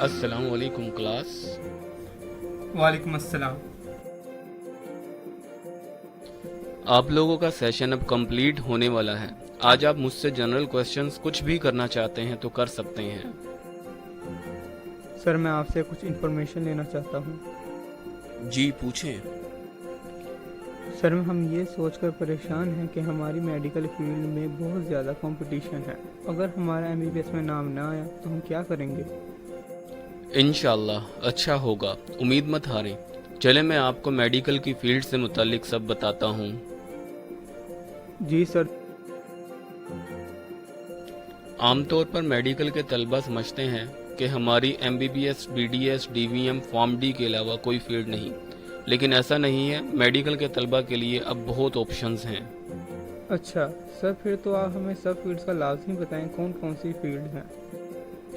अस्सलाम वालेकुम क्लास। वालेकुम अस्सलाम। आप लोगों का सेशन अब कंप्लीट होने वाला है। आज आप मुझसे जनरल क्वेश्चंस कुछ भी करना चाहते हैं तो कर सकते हैं। सर मैं आपसे कुछ इन्फॉर्मेशन लेना चाहता हूँ। जी पूछें। सर हम ये सोचकर परेशान हैं कि हमारी मेडिकल फील्ड में बहुत ज़्यादा कंपटीशन है। अगर हमारा एमबीबीएस में नाम ना आया तो हम क्या करेंगे? इंशाल्लाह अच्छा होगा, उम्मीद मत हारें। चले मैं आपको मेडिकल की फील्ड से मुतालिक सब बताता हूँ। जी सर। आमतौर पर मेडिकल के तलबा समझते हैं कि हमारी MBBS, BDS, DVM, form D के अलावा कोई फील्ड नहीं, लेकिन ऐसा नहीं है। मेडिकल के तलबा के लिए अब बहुत ऑप्शंस हैं। अच्छा सर, फिर तो आप हमें सब फील्ड्स का लाजमी बताएं, कौन कौन सी फील्ड हैं।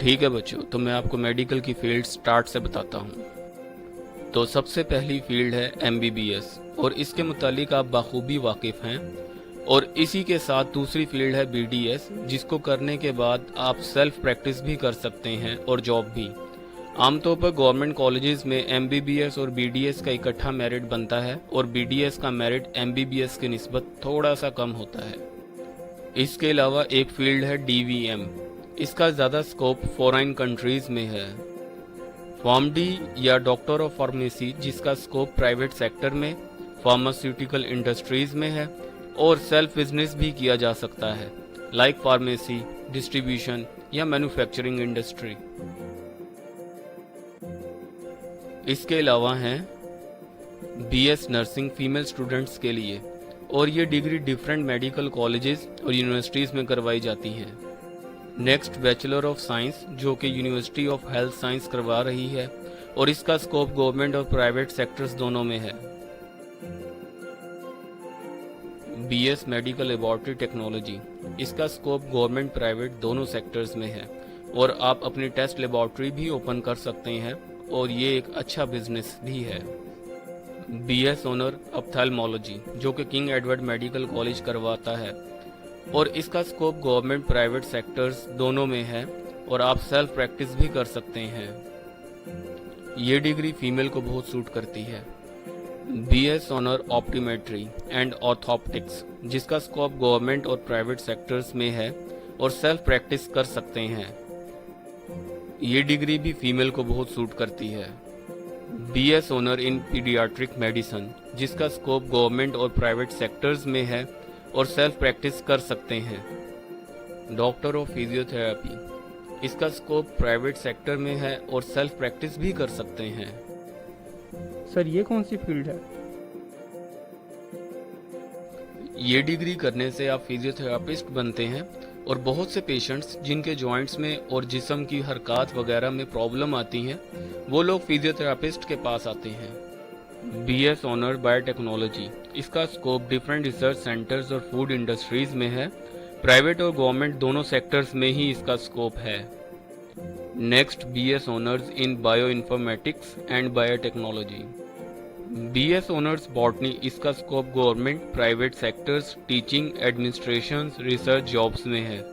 ठीक है बच्चों, तो मैं आपको मेडिकल की फील्ड स्टार्ट से बताता हूँ। तो सबसे पहली फील्ड है एमबीबीएस, और इसके मुतालिक आप बाखूबी वाकिफ हैं। और इसी के साथ दूसरी फील्ड है बीडीएस, जिसको करने के बाद आप सेल्फ प्रैक्टिस भी कर सकते हैं और जॉब भी। आमतौर पर गवर्नमेंट कॉलेजेस में एमबीबीएस और बीडीएस का इकट्ठा मेरिट बनता है, और बीडीएस का मेरिट एमबीबीएस की निस्बत थोड़ा सा कम होता है। इसके अलावा एक फील्ड है डीवीएम। इसका ज़्यादा स्कोप फॉरेन कंट्रीज में है। फॉर्म डी या डॉक्टर ऑफ फार्मेसी, जिसका स्कोप प्राइवेट सेक्टर में, फार्मास्यूटिकल इंडस्ट्रीज में है, और सेल्फ बिजनेस भी किया जा सकता है, लाइक फार्मेसी, डिस्ट्रीब्यूशन या मैन्युफैक्चरिंग इंडस्ट्री। इसके अलावा हैं बीएस नर्सिंग फीमेल स्टूडेंट्स के लिए, और ये डिग्री डिफरेंट मेडिकल कॉलेजेस और यूनिवर्सिटीज़ में करवाई जाती है। नेक्स्ट बैचलर ऑफ साइंस, जो कि यूनिवर्सिटी ऑफ हेल्थ साइंस करवा रही है, और इसका स्कोप गवर्नमेंट और प्राइवेट सेक्टर्स दोनों में है। बीएस मेडिकल लेबॉर्ट्री टेक्नोलॉजी, इसका स्कोप गवर्नमेंट प्राइवेट दोनों सेक्टर्स में है, और आप अपनी टेस्ट लेबॉर्ट्री भी ओपन कर सकते हैं, और ये एक अच्छा बिजनेस भी है। बीएस ऑनर ऑप्थेल्मोलॉजी, जो कि किंग एडवर्ड मेडिकल कॉलेज करवाता है, और इसका स्कोप गवर्नमेंट प्राइवेट सेक्टर्स दोनों में है, और आप सेल्फ प्रैक्टिस भी कर सकते हैं। ये डिग्री फीमेल को बहुत सूट करती है। बीएस ऑनर ऑप्टीमेट्री एंड ऑर्थोप्टिक्स, जिसका स्कोप गवर्नमेंट और प्राइवेट सेक्टर्स में है, और सेल्फ प्रैक्टिस कर सकते हैं। ये डिग्री भी फीमेल को बहुत सूट करती है। बीएस ऑनर इन पीडियाट्रिक मेडिसिन, जिसका स्कोप गवर्नमेंट और प्राइवेट सेक्टर्स में है, और सेल्फ प्रैक्टिस कर सकते हैं। डॉक्टर ऑफ फिजियोथेरेपी, इसका स्कोप प्राइवेट सेक्टर में है, और सेल्फ प्रैक्टिस भी कर सकते हैं। सर ये कौन सी फील्ड है? ये डिग्री करने से आप फिजियोथेरापिस्ट बनते हैं, और बहुत से पेशेंट्स जिनके जॉइंट्स में और जिस्म की हरकत वगैरह में प्रॉब्लम आती हैं, वो लोग फिजियोथेरापिस्ट के पास आते हैं। बीएस ऑनर बायोटेक्नोलॉजी, इसका स्कोप डिफरेंट रिसर्च सेंटर्स और फूड इंडस्ट्रीज में है। प्राइवेट और गवर्नमेंट दोनों सेक्टर्स में ही इसका स्कोप है। Next BS honours in bio informatics and biotechnology. BS honours botany, इसका scope government, private sectors, teaching, administration, research jobs में है।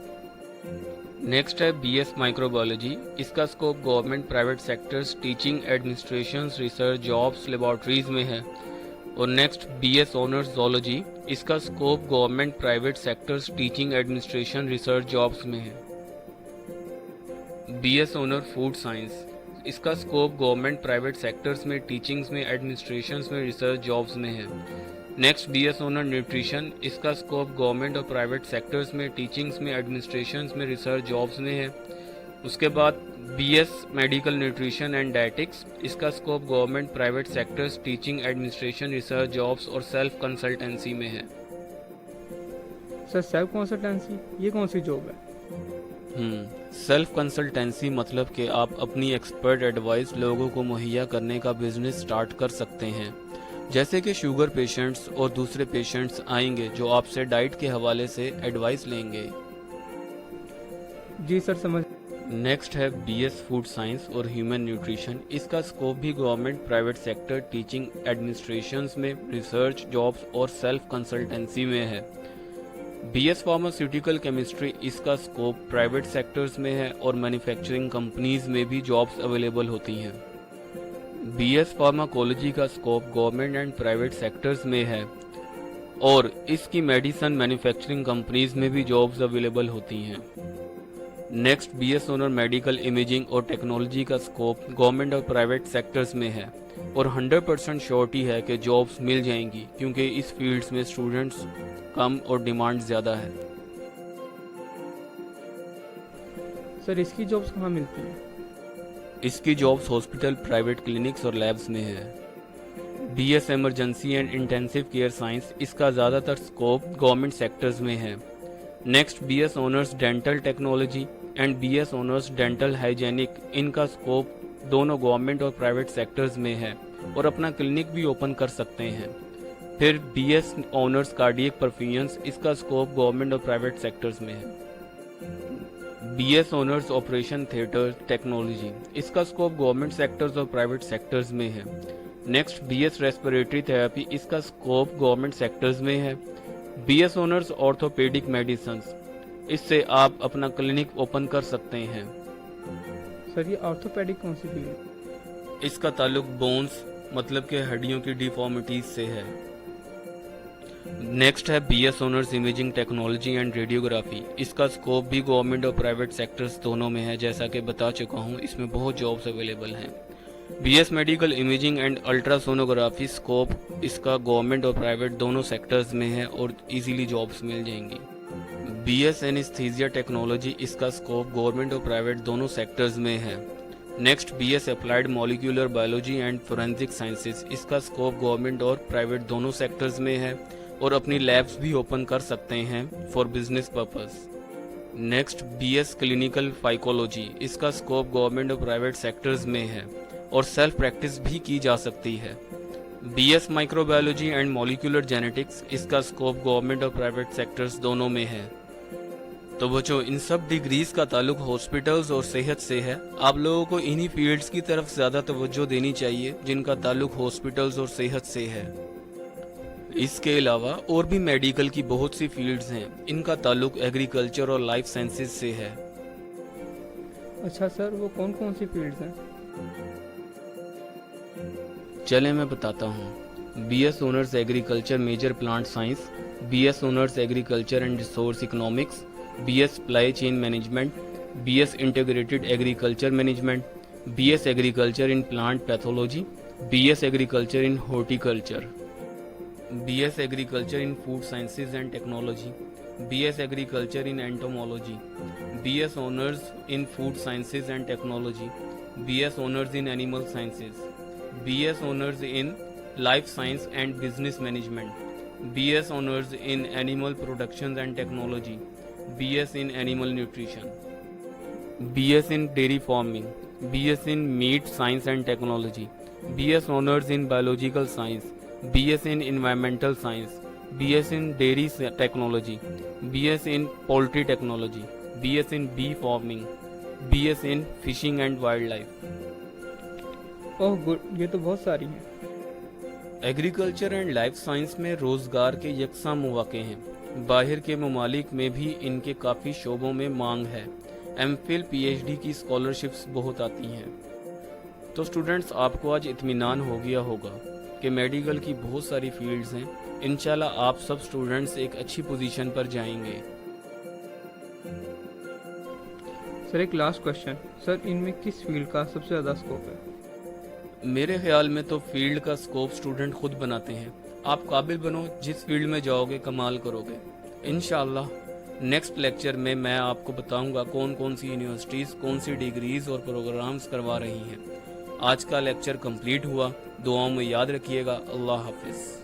नेक्स्ट है बीएस माइक्रोबायोलॉजी, इसका scope government, private sectors, teaching, administration, research jobs, laboratories में है। और next BS honours zoology, इसका scope government, private sectors, teaching, administration, research jobs में है। बीएस ऑनर फूड साइंस, इसका स्कोप गवर्नमेंट, प्राइवेट सेक्टर्स में, teachings में, एडमिनिस्ट्रेशन में, रिसर्च जॉब्स में है। नेक्स्ट बीएस ऑनर न्यूट्रिशन, इसका स्कोप गवर्नमेंट और प्राइवेट सेक्टर्स में, टीचिंग्स में, एडमिनिस्ट्रेशन में, रिसर्च जॉब्स में है। उसके बाद BS medical nutrition and dietetics, इसका scope government, private sectors, teaching, administration, research jobs और सेल्फ कंसल्टेंसी में है। सर सेल्फ कंसल्टेंसी ये कौन सी जॉब है? सेल्फ कंसल्टेंसी मतलब कि आप अपनी एक्सपर्ट एडवाइस लोगों को मुहैया करने का बिजनेस स्टार्ट कर सकते हैं। जैसे कि शुगर पेशेंट्स और दूसरे पेशेंट्स आएंगे जो आपसे डाइट के हवाले से एडवाइस लेंगे। जी सर समझ। नेक्स्ट है बीएस फूड साइंस और ह्यूमन न्यूट्रिशन, इसका स्कोप भी government, private sector, teaching, administration में, रिसर्च जॉब्स और सेल्फ कंसल्टेंसी में है। बीएस फार्मास्यूटिकल केमिस्ट्री, इसका स्कोप प्राइवेट सेक्टर्स में है और मैन्युफैक्चरिंग कंपनीज में भी जॉब्स अवेलेबल होती हैं। बीएस फार्माकोलॉजी का scope government and private sectors में है और इसकी मेडिसिन मैन्युफैक्चरिंग कंपनीज में भी जॉब्स अवेलेबल होती हैं। Next, BS honour medical imaging और टेक्नोलॉजी का स्कोप गवर्नमेंट और प्राइवेट सेक्टर्स में है और 100% श्योरिटी है कि जॉब्स मिल जाएंगी क्योंकि इस फील्ड्स में स्टूडेंट्स कम और डिमांड ज़्यादा है। सर इसकी जॉब्स कहाँ मिलती हैं? इसकी जॉब्स हॉस्पिटल, प्राइवेट क्लिनिक्स और लैब्स में है। BS emergency and intensive care science, इसका ज़्यादातर स्कोप गवर्नमेंट सेक्टर्स में है। Next, BS honours dental technology and BS honours dental hygienic, इनका स्कोप दोनों गवर्नमेंट और प्राइवेट सेक्टर्स में है और अपना क्लिनिक भी ओपन कर सकते हैं। फिर बीएस ऑनर्स कार्डियक परफ्यूजन, इसका स्कोप गवर्नमेंट और प्राइवेट सेक्टर्स में है। BS honours operation theatre technology, इसका स्कोप गवर्नमेंट सेक्टर्स और प्राइवेट सेक्टर्स में है। नेक्स्ट, बीएस रेस्पिरेटरी थेरेपी, इसका स्कोप गवर्नमेंट सेक्टर्स में है। बीएस ऑनर्स ऑर्थोपेडिक मेडिसिन, इससे आप अपना क्लिनिक ओपन कर सकते हैं। सर ये ऑर्थोपेडिक कौन सी फील्ड? इसका ताल्लुक बोन्स मतलब के हड्डियों की डिफॉर्मिटीज से है। नेक्स्ट है BS honours imaging technology and radiography, इसका स्कोप भी गवर्नमेंट और प्राइवेट सेक्टर्स दोनों में है। जैसा कि बता चुका हूँ, इसमें बहुत जॉब्स अवेलेबल हैं। BS medical imaging and ultrasonography, scope इसका गवर्नमेंट और प्राइवेट दोनों सेक्टर्स में है और इजीली जॉब्स मिल जाएंगी। बीएस एनेस्थीसिया टेक्नोलॉजी, इसका स्कोप गवर्नमेंट और प्राइवेट दोनों सेक्टर्स में है। Next, BS applied molecular biology and forensic sciences, इसका स्कोप गवर्नमेंट और प्राइवेट दोनों सेक्टर्स में है और अपनी लैब्स भी ओपन कर सकते हैं for business purpose. Next, BS clinical psychology, इसका स्कोप गवर्नमेंट और प्राइवेट सेक्टर्स में है और सेल्फ प्रैक्टिस भी की जा सकती है। BS microbiology and molecular genetics, इसका स्कोप गवर्नमेंट और प्राइवेट सेक्टर्स दोनों में है। तो बच्चों, इन सब डिग्रीज का ताल्लुक हॉस्पिटल्स और सेहत से है। आप लोगों को इन्हीं फील्ड्स की तरफ ज़्यादा तवज्जो देनी चाहिए जिनका ताल्लुक हॉस्पिटल्स और सेहत से है। इसके अलावा और भी मेडिकल की बहुत सी फील्ड्स हैं, इनका ताल्लुक एग्रीकल्चर और लाइफ साइंसेज से है। अच्छा सर, वो कौन कौन सी फील्ड्स हैं? चले मैं बताता हूँ। BS honours agriculture major plant science, BS honours agriculture and resource economics, BS supply chain management, BS integrated agriculture management, BS agriculture in plant pathology, BS agriculture in horticulture, BS agriculture in food sciences and technology, BS agriculture in entomology, BS honours in food sciences and technology, BS honours in animal sciences, BS honours in life science and business management, BS honours in animal production and technology, BS in animal nutrition, BS in dairy farming, BS in meat science and technology, BS honours in biological science, BS in environmental science, BS in dairy technology, BS in poultry technology, BS in bee farming, BS in fishing and wildlife. Oh good, ये तो बहुत सारी हैं। Agriculture and life science में रोजगार के यकसा मौके हैं। बाहर के ममालिक में भी इनके काफ़ी शोबों में मांग है। एमफिल पीएचडी की स्कॉलरशिप्स बहुत आती हैं। तो स्टूडेंट्स, आपको आज इत्मीनान हो गया होगा कि मेडिकल की बहुत सारी फील्ड्स हैं। इंशाल्लाह आप सब स्टूडेंट्स एक अच्छी पोजीशन पर जाएंगे। सर एक लास्ट क्वेश्चन, सर इनमें किस फील्ड का सबसे ज़्यादा स्कोप है? मेरे ख्याल में तो फील्ड का स्कोप स्टूडेंट खुद बनाते हैं। आप काबिल बनो, जिस फील्ड में जाओगे कमाल करोगे। इंशाल्लाह नेक्स्ट लेक्चर में मैं आपको बताऊंगा कौन कौन सी यूनिवर्सिटीज़ कौन सी डिग्रीज और प्रोग्राम्स करवा रही हैं। आज का लेक्चर कंप्लीट हुआ। दुआओं में याद रखिएगा। अल्लाह हाफिज़।